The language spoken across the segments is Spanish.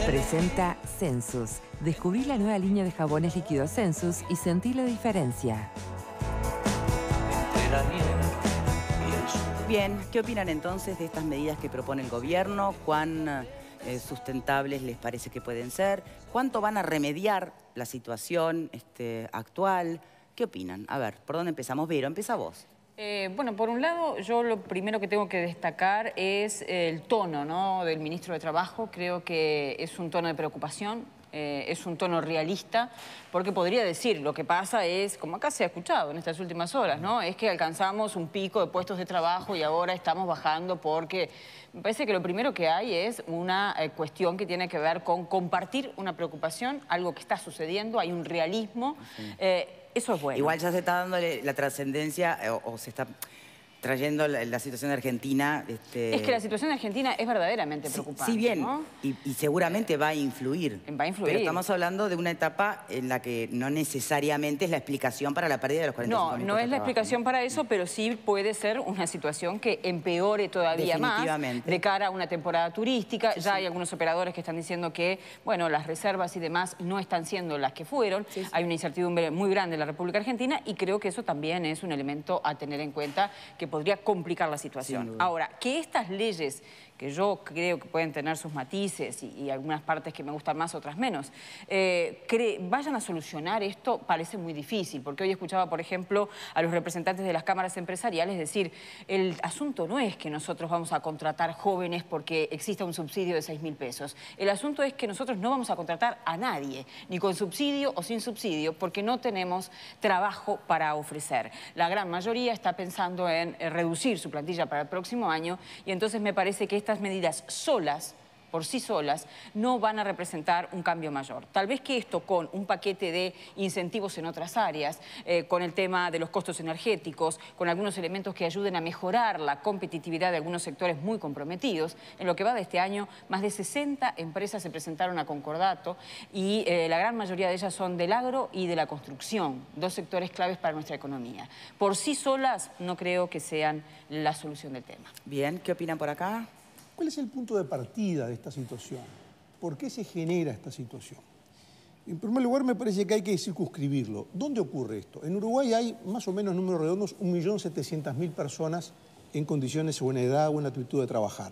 Presenta Sensus. Descubrí la nueva línea de jabones líquidos Sensus y sentí la diferencia. Bien, ¿qué opinan entonces de estas medidas que propone el gobierno? ¿Cuán sustentables les parece que pueden ser? ¿Cuánto van a remediar la situación actual? ¿Qué opinan? A ver, ¿por dónde empezamos? Vero, empieza vos. Bueno, por un lado, yo lo primero que tengo que destacar es el tono, ¿no?, del ministro de Trabajo. Creo que es un tono de preocupación, es un tono realista, porque podría decir, lo que pasa es, como acá se ha escuchado en estas últimas horas, ¿no?, es que alcanzamos un pico de puestos de trabajo y ahora estamos bajando porque... Me parece que lo primero que hay es una cuestión que tiene que ver con compartir una preocupación, algo que está sucediendo, hay un realismo. Sí. Eso es bueno. Igual ya se está dando la trascendencia o se está trayendo la situación de Argentina. Es que la situación de Argentina es verdaderamente preocupante. Sí, bien, ¿no? y seguramente va a influir. Va a influir. Pero estamos hablando de una etapa en la que no necesariamente es la explicación para la pérdida de los 45 No es la explicación para eso, pero sí puede ser una situación que empeore todavía más de cara a una temporada turística. Ya hay algunos operadores que están diciendo que, bueno, las reservas y demás no están siendo las que fueron. Hay una incertidumbre muy grande en la República Argentina y creo que eso también es un elemento a tener en cuenta que podría complicar la situación. Ahora, que estas leyes, que yo creo que pueden tener sus matices y algunas partes que me gustan más, otras menos, vayan a solucionar esto, parece muy difícil, porque hoy escuchaba, por ejemplo, a los representantes de las cámaras empresariales decir, el asunto no es que nosotros vamos a contratar jóvenes porque exista un subsidio de 6.000 pesos. El asunto es que nosotros no vamos a contratar a nadie, ni con subsidio o sin subsidio, porque no tenemos trabajo para ofrecer. La gran mayoría está pensando en reducir su plantilla para el próximo año y entonces me parece que estas medidas solas, por sí solas, no van a representar un cambio mayor. Tal vez que esto con un paquete de incentivos en otras áreas, con el tema de los costos energéticos, con algunos elementos que ayuden a mejorar la competitividad de algunos sectores muy comprometidos. En lo que va de este año, más de 60 empresas se presentaron a concordato y la gran mayoría de ellas son del agro y de la construcción, dos sectores claves para nuestra economía. Por sí solas no creo que sean la solución del tema. Bien, ¿qué opinan por acá? ¿Cuál es el punto de partida de esta situación? ¿Por qué se genera esta situación? En primer lugar, me parece que hay que circunscribirlo. ¿Dónde ocurre esto? En Uruguay hay, más o menos, números redondos, 1.700.000 personas en condiciones o en edad o en aptitud de trabajar.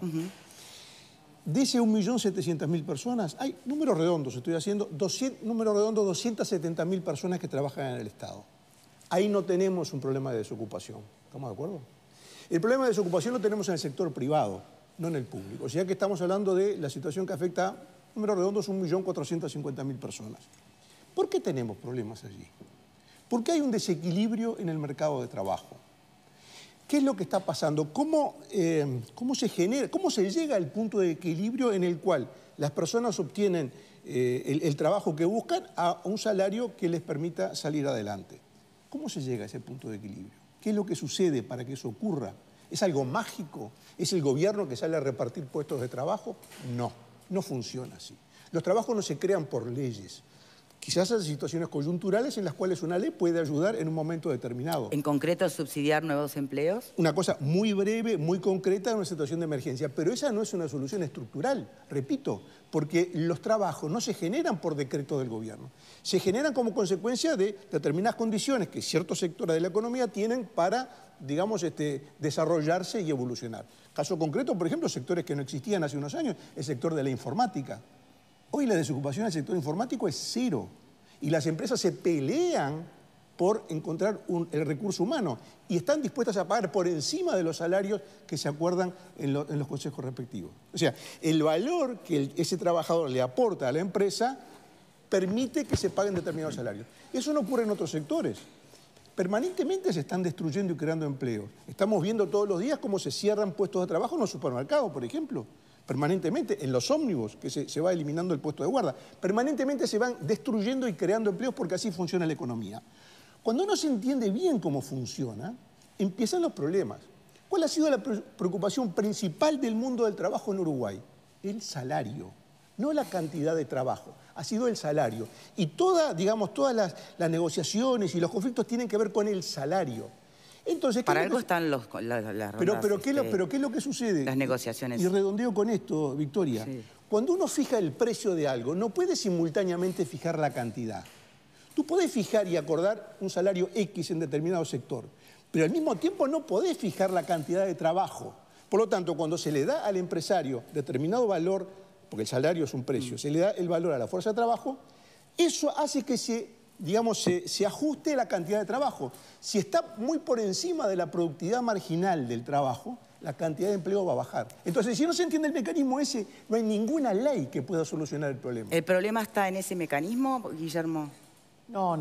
De ese 1.700.000 personas, hay números redondos, estoy haciendo, números redondos, 270.000 personas que trabajan en el Estado. Ahí no tenemos un problema de desocupación. ¿Estamos de acuerdo? El problema de desocupación lo tenemos en el sector privado, no en el público. O sea que estamos hablando de la situación que afecta, números redondos, 1.450.000 personas. ¿Por qué tenemos problemas allí? Porque hay un desequilibrio en el mercado de trabajo. ¿Qué es lo que está pasando? ¿Cómo se genera, cómo se llega al punto de equilibrio en el cual las personas obtienen el trabajo que buscan a un salario que les permita salir adelante? ¿Cómo se llega a ese punto de equilibrio? ¿Qué es lo que sucede para que eso ocurra? ¿Es algo mágico? ¿Es el gobierno que sale a repartir puestos de trabajo? No, no funciona así. Los trabajos no se crean por leyes. Quizás hay situaciones coyunturales en las cuales una ley puede ayudar en un momento determinado. ¿En concreto subsidiar nuevos empleos? Una cosa muy breve, muy concreta en una situación de emergencia, pero esa no es una solución estructural, repito, porque los trabajos no se generan por decreto del gobierno, se generan como consecuencia de determinadas condiciones que ciertos sectores de la economía tienen para, digamos, desarrollarse y evolucionar. Caso concreto, por ejemplo, sectores que no existían hace unos años, el sector de la informática. Hoy la desocupación del sector informático es cero y las empresas se pelean por encontrar el recurso humano y están dispuestas a pagar por encima de los salarios que se acuerdan en los consejos respectivos. O sea, el valor que ese trabajador le aporta a la empresa permite que se paguen determinados salarios. Eso no ocurre en otros sectores. Permanentemente se están destruyendo y creando empleos. Estamos viendo todos los días cómo se cierran puestos de trabajo en los supermercados, por ejemplo. Permanentemente, en los ómnibus, que se va eliminando el puesto de guarda. Permanentemente se van destruyendo y creando empleos porque así funciona la economía. Cuando no se entiende bien cómo funciona, empiezan los problemas. ¿Cuál ha sido la preocupación principal del mundo del trabajo en Uruguay? El salario, no la cantidad de trabajo, ha sido el salario. Y todas las negociaciones y los conflictos tienen que ver con el salario. Entonces, para algo están las pero ¿qué es lo que sucede? Las negociaciones. Y redondeo con esto, Victoria. Sí. Cuando uno fija el precio de algo, no puede simultáneamente fijar la cantidad. Tú podés fijar y acordar un salario X en determinado sector, pero al mismo tiempo no podés fijar la cantidad de trabajo. Por lo tanto, cuando se le da al empresario determinado valor, porque el salario es un precio, se le da el valor a la fuerza de trabajo, eso hace que se ajuste la cantidad de trabajo. Si está muy por encima de la productividad marginal del trabajo, la cantidad de empleo va a bajar. Entonces, si no se entiende el mecanismo ese, no hay ninguna ley que pueda solucionar el problema. ¿El problema está en ese mecanismo, Guillermo? No.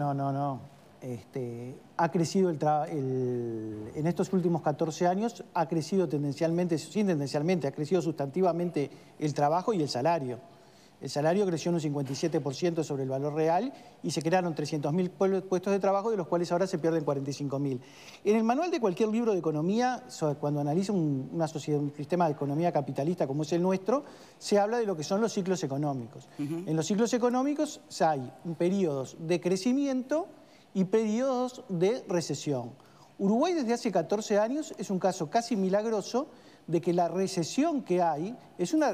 Ha crecido en estos últimos 14 años, ha crecido ha crecido sustantivamente el trabajo y el salario. El salario creció en un 57% sobre el valor real y se crearon 300.000 puestos de trabajo, de los cuales ahora se pierden 45.000. En el manual de cualquier libro de economía, cuando analiza una sociedad, un sistema de economía capitalista como es el nuestro, se habla de lo que son los ciclos económicos. En los ciclos económicos hay periodos de crecimiento y periodos de recesión. Uruguay desde hace 14 años es un caso casi milagroso de que la recesión que hay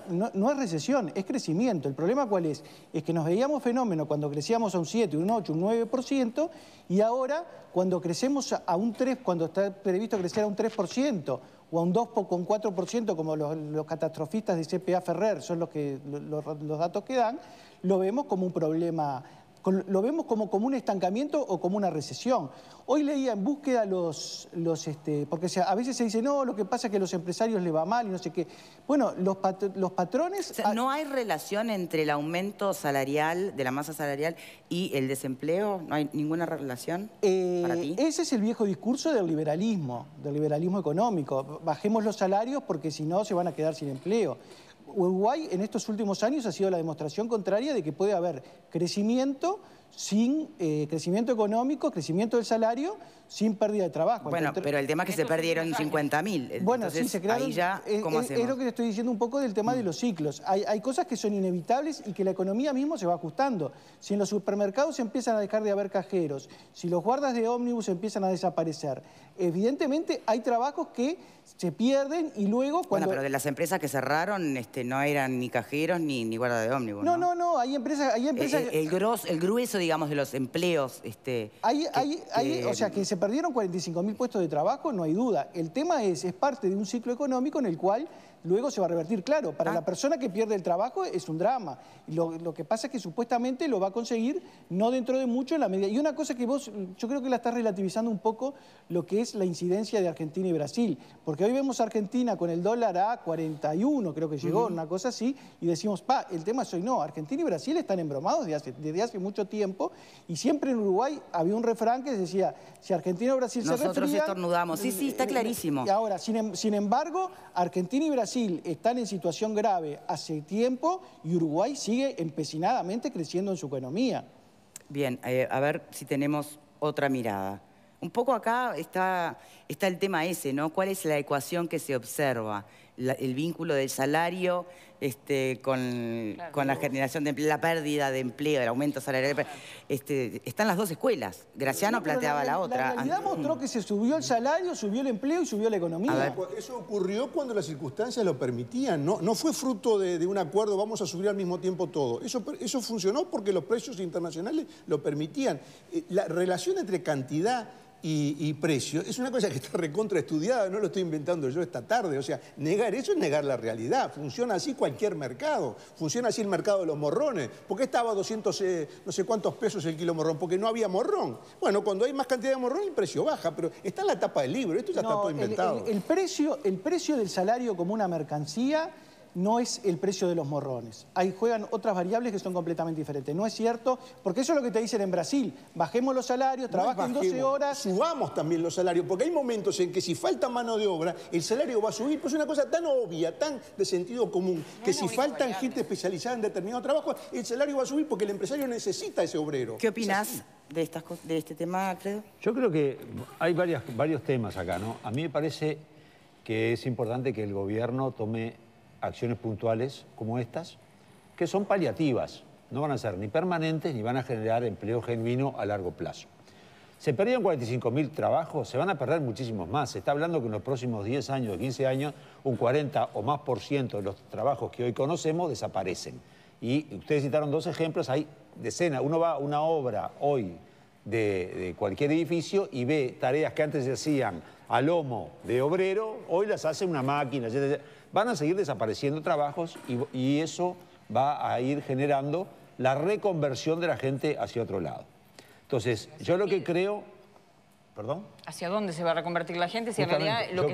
no es recesión, es crecimiento. El problema ¿cuál es? Es que nos veíamos fenómeno cuando crecíamos a un 7, un 8, un 9%, y ahora cuando crecemos a un 3, cuando está previsto crecer a un 3%, o a un 2,4%, como los catastrofistas de CPA Ferrer son los datos que dan, lo vemos como un problema. Lo vemos como un estancamiento o como una recesión. Hoy leía en búsqueda porque a veces se dice, no, lo que pasa es que a los empresarios les va mal y no sé qué. Bueno, los patrones... O sea, ¿no hay relación entre el aumento salarial, de la masa salarial, y el desempleo? ¿No hay ninguna relación para ti? Ese es el viejo discurso del liberalismo económico. Bajemos los salarios porque si no se van a quedar sin empleo. Uruguay en estos últimos años ha sido la demostración contraria de que puede haber crecimiento sin crecimiento económico, crecimiento del salario, sin pérdida de trabajo. Bueno, pero el tema es que se perdieron 50.000. Bueno, sí, se crearon, ahí ya, ¿cómo hacemos? Es lo que te estoy diciendo un poco del tema de los ciclos. Hay cosas que son inevitables y que la economía mismo se va ajustando. Si en los supermercados empiezan a dejar de haber cajeros, si los guardas de ómnibus empiezan a desaparecer, evidentemente hay trabajos que se pierden y luego cuando... Bueno, pero de las empresas que cerraron no eran ni cajeros ni guarda de ómnibus, ¿no? No, hay empresas... El grueso, digamos, de los empleos... O sea, que se perdieron 45.000 puestos de trabajo, no hay duda. El tema es parte de un ciclo económico en el cual luego se va a revertir. Claro, para la persona que pierde el trabajo es un drama. Lo que pasa es que supuestamente lo va a conseguir no dentro de mucho en la medida. Y una cosa que yo creo que la estás relativizando un poco, lo que es la incidencia de Argentina y Brasil. Porque hoy vemos a Argentina con el dólar a 41, creo que llegó, una cosa así, y decimos, el tema es hoy no. Argentina y Brasil están embromados desde hace mucho tiempo, y siempre en Uruguay había un refrán que decía, si Argentina o Brasil se refrían... Nosotros estornudamos. Sí, está clarísimo. Y ahora, sin embargo, Argentina y Brasil están en situación grave hace tiempo y Uruguay sigue empecinadamente creciendo en su economía. Bien, a ver si tenemos otra mirada. Un poco acá está el tema ese, ¿no? ¿Cuál es la ecuación que se observa? El vínculo del salario con la generación de empleo, la pérdida de empleo, el aumento salarial. Claro. Están las dos escuelas. Graciano planteaba la otra. La realidad mostró que se subió el salario, subió el empleo y subió la economía. Eso ocurrió cuando las circunstancias lo permitían. No fue fruto de un acuerdo, vamos a subir al mismo tiempo todo. Eso funcionó porque los precios internacionales lo permitían. La relación entre cantidad y precio es una cosa que está recontraestudiada, no lo estoy inventando yo esta tarde. O sea, negar eso es negar la realidad. Funciona así cualquier mercado. Funciona así el mercado de los morrones. ¿Por qué estaba a 200, no sé cuántos pesos el kilo morrón? Porque no había morrón. Bueno, cuando hay más cantidad de morrón, el precio baja, pero está en la tapa del libro. Esto ya está todo inventado. El precio del salario como una mercancía no es el precio de los morrones. Ahí juegan otras variables que son completamente diferentes. No es cierto, porque eso es lo que te dicen en Brasil. Bajemos los salarios, trabajen 12 horas. Subamos también los salarios, porque hay momentos en que si falta mano de obra, el salario va a subir. Pues es una cosa tan obvia, tan de sentido común, que si faltan gente especializada en determinado trabajo, el salario va a subir porque el empresario necesita ese obrero. ¿Qué opinás de este tema, Alfredo? Yo creo que hay varios temas acá, ¿no? A mí me parece que es importante que el gobierno tome acciones puntuales como estas, que son paliativas, no van a ser ni permanentes ni van a generar empleo genuino a largo plazo. Se perdieron 45.000 trabajos, se van a perder muchísimos más. Se está hablando que en los próximos 10 años, 15 años, un 40 o más % de los trabajos que hoy conocemos desaparecen. Y ustedes citaron 2 ejemplos, hay decenas. Uno va a una obra hoy de cualquier edificio y ve tareas que antes se hacían a lomo de obrero, hoy las hace una máquina. Van a seguir desapareciendo trabajos y eso va a ir generando la reconversión de la gente hacia otro lado. Entonces, yo lo que creo... ¿Perdón? ¿Hacia dónde se va a reconvertir la gente? Si en realidad lo que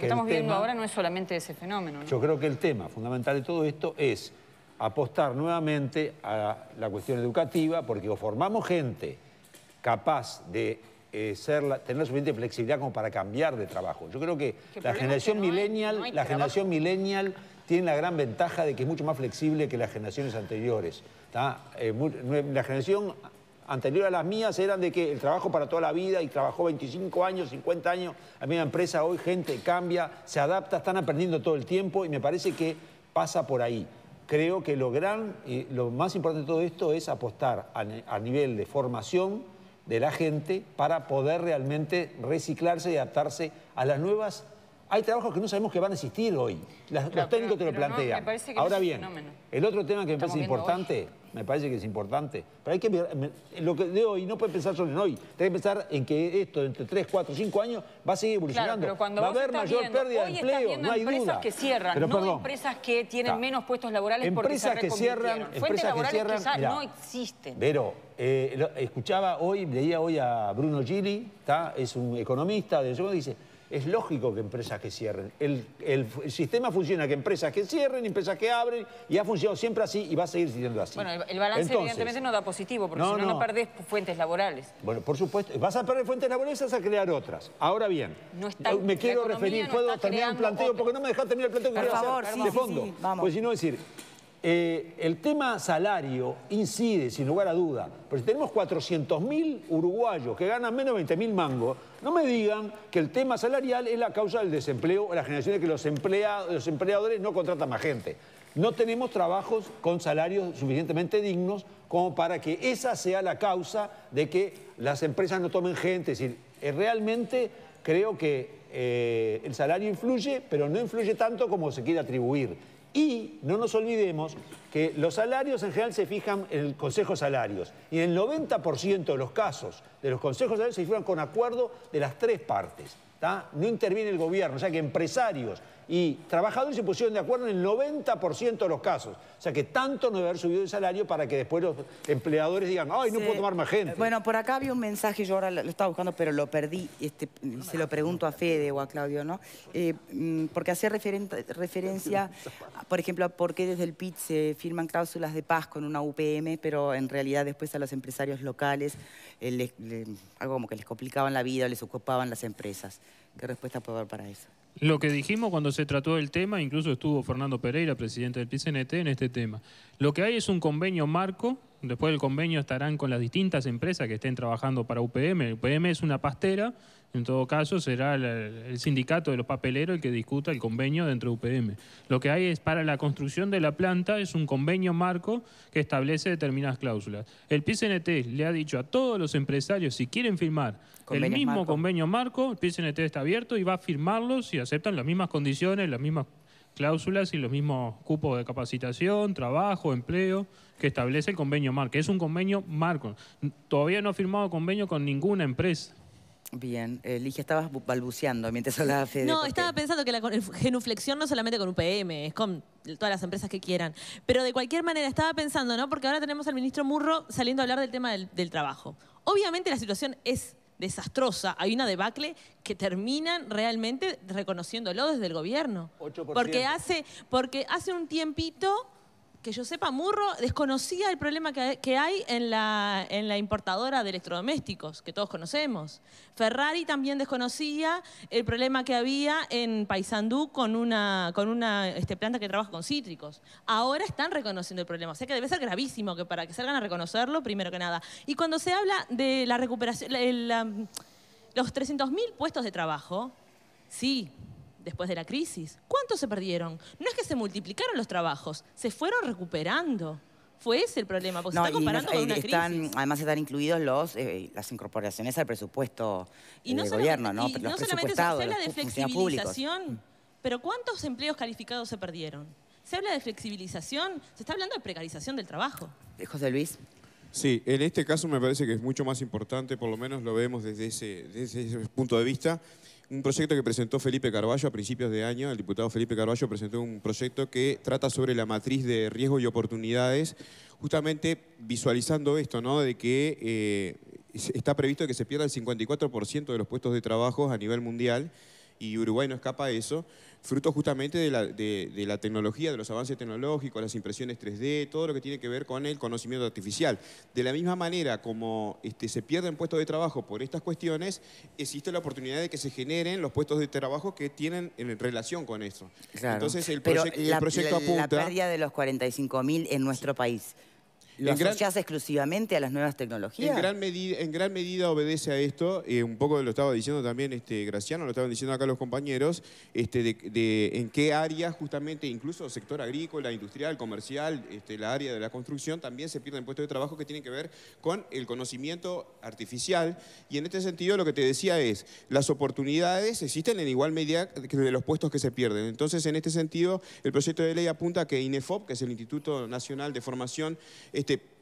estamos viviendo ahora no es solamente ese fenómeno, ¿no? Yo creo que el tema fundamental de todo esto es apostar nuevamente a la cuestión educativa, porque o formamos gente capaz de tener suficiente flexibilidad como para cambiar de trabajo. Yo creo que la generación millennial tiene la gran ventaja de que es mucho más flexible que las generaciones anteriores. La generación anterior a las mías eran de que el trabajo para toda la vida y trabajó 25 años, 50 años. A mí la empresa hoy gente cambia, se adapta, están aprendiendo todo el tiempo y me parece que pasa por ahí. Creo que lo más importante de todo esto es apostar a nivel de formación de la gente para poder realmente reciclarse y adaptarse a las nuevas... Hay trabajos que no sabemos que van a existir hoy. Los técnicos te lo plantean. Ahora bien, el otro tema que me parece importante, pero hay que ver, lo que de hoy no puede pensar solo en hoy. Tiene que pensar en que esto, entre 3, 4, 5 años, va a seguir evolucionando. Va a haber mayor pérdida de empleo, no hay duda. Empresas que cierran, pero, no empresas que tienen menos puestos laborales porque se reconvirtieron. Fuentes laborales que ya no existen. Pero escuchaba hoy, leía hoy a Bruno Gili, es un economista, dice... Es lógico que empresas que cierren. El sistema funciona que empresas que cierren, empresas que abren, y ha funcionado siempre así y va a seguir siendo así. Bueno, el balance evidentemente no da positivo, porque si no perdés fuentes laborales. Bueno, por supuesto. Vas a perder fuentes laborales y vas a crear otras. Ahora bien, me quiero referir, ¿puedo terminar un planteo? Porque no me dejas terminar el planteo que quiero hacer de fondo. Sí, vamos. Pues si no decir... el tema salario incide, sin lugar a duda, pero si tenemos 400.000 uruguayos que ganan menos de 20.000 mangos, no me digan que el tema salarial es la causa del desempleo o la generación de que los empleadores no contratan más gente. No tenemos trabajos con salarios suficientemente dignos como para que esa sea la causa de que las empresas no tomen gente. Es decir, realmente creo que el salario influye, pero no influye tanto como se quiere atribuir. Y no nos olvidemos que los salarios en general se fijan en el Consejo de Salarios. Y en el 90% de los casos de los consejos de salarios se fijan con acuerdo de las 3 partes. No interviene el gobierno, o sea que empresarios y trabajadores se pusieron de acuerdo en el 90% de los casos. O sea que tanto no debe haber subido el salario para que después los empleadores digan, ¡ay, no puedo tomar más gente! Bueno, por acá había un mensaje, yo ahora lo estaba buscando, pero lo perdí, se lo pregunto a Fede o a Claudio, ¿no? Porque hace referencia, por ejemplo, a por qué desde el PIT se firman cláusulas de paz con una UPM, pero en realidad después a los empresarios locales algo como que les complicaban la vida, les ocupaban las empresas. ¿Qué respuesta puedo dar para eso? Lo que dijimos cuando se trató del tema, incluso estuvo Fernando Pereira, presidente del PIT-CNT, en este tema. Lo que hay es un convenio marco, después del convenio estarán con las distintas empresas que estén trabajando para UPM. UPM es una pastera, en todo caso será el sindicato de los papeleros el que discuta el convenio dentro de UPM. Lo que hay es para la construcción de la planta, es un convenio marco que establece determinadas cláusulas. El PIT-CNT le ha dicho a todos los empresarios, si quieren firmar el mismo convenio marco, el PIT-CNT está abierto y va a firmarlos si aceptan las mismas condiciones, las mismas cláusulas y los mismos cupos de capacitación, trabajo, empleo, que establece el convenio marco. Es un convenio marco. Todavía no ha firmado convenio con ninguna empresa. Bien, Ligia, estabas balbuceando mientras hablaba Fede. No, estaba pensando que la genuflexión no solamente con UPM, es con todas las empresas que quieran. Pero de cualquier manera estaba pensando, ¿no? Porque ahora tenemos al ministro Murro saliendo a hablar del tema del trabajo. Obviamente la situación es desastrosa. Hay una debacle que terminan realmente reconociéndolo desde el gobierno. 8%. Porque hace un tiempito, que yo sepa, Murro desconocía el problema que hay en la importadora de electrodomésticos, que todos conocemos. Ferrari también desconocía el problema que había en Paysandú con una planta que trabaja con cítricos. Ahora están reconociendo el problema, o sea que debe ser gravísimo que para que salgan a reconocerlo, primero que nada. Y cuando se habla de la recuperación, los 300.000 puestos de trabajo, sí, después de la crisis. ¿Cuántos se perdieron? No es que se multiplicaron los trabajos, se fueron recuperando. fue ese el problema, porque se está comparando con una crisis. Además están incluidos las incorporaciones al presupuesto del gobierno, ¿no? Y no solamente se habla de flexibilización, pero ¿cuántos empleos calificados se perdieron? Se habla de flexibilización, se está hablando de precarización del trabajo. José Luis. Sí, en este caso me parece que es mucho más importante, por lo menos lo vemos desde ese punto de vista. Un proyecto que presentó Felipe Carballo a principios de año, el diputado Felipe Carballo presentó un proyecto que trata sobre la matriz de riesgo y oportunidades, justamente visualizando esto, ¿no? De que está previsto que se pierda el 54% de los puestos de trabajo a nivel mundial, y Uruguay no escapa a eso, fruto justamente de la tecnología, de los avances tecnológicos, las impresiones 3D, todo lo que tiene que ver con el conocimiento artificial. De la misma manera como se pierden puestos de trabajo por estas cuestiones, existe la oportunidad de que se generen los puestos de trabajo que tienen en relación con eso. Claro. Entonces el Pero proyecto apunta... La pérdida de los 45.000 en nuestro país, ¿lo asociás exclusivamente a las nuevas tecnologías? En gran medida obedece a esto, un poco lo estaba diciendo también Graciano, lo estaban diciendo acá los compañeros, en qué áreas justamente, incluso sector agrícola, industrial, comercial, la área de la construcción, también se pierden puestos de trabajo que tienen que ver con el conocimiento artificial. Y en este sentido lo que te decía es, las oportunidades existen en igual medida que de los puestos que se pierden. Entonces, en este sentido, el proyecto de ley apunta a que INEFOP, que es el Instituto Nacional de Formación,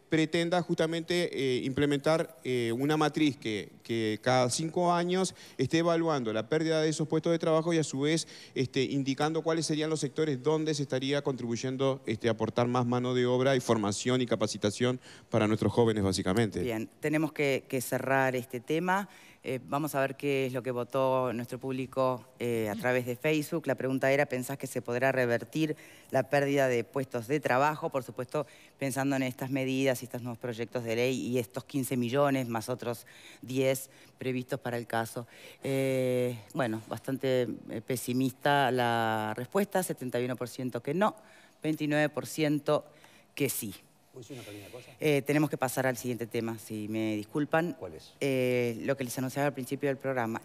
pretenda justamente implementar una matriz que cada 5 años esté evaluando la pérdida de esos puestos de trabajo y a su vez indicando cuáles serían los sectores donde se estaría contribuyendo a aportar más mano de obra y formación y capacitación para nuestros jóvenes básicamente. Bien, tenemos que cerrar este tema. Vamos a ver qué es lo que votó nuestro público a través de Facebook. La pregunta era, ¿pensás que se podrá revertir la pérdida de puestos de trabajo? Por supuesto, pensando en estas medidas y estos nuevos proyectos de ley y estos 15 millones más otros 10 previstos para el caso. Bueno, bastante pesimista la respuesta, 71% que no, 29% que sí. Una pequeña cosa. Tenemos que pasar al siguiente tema, si me disculpan. ¿Cuál es? Lo que les anunciaba al principio del programa.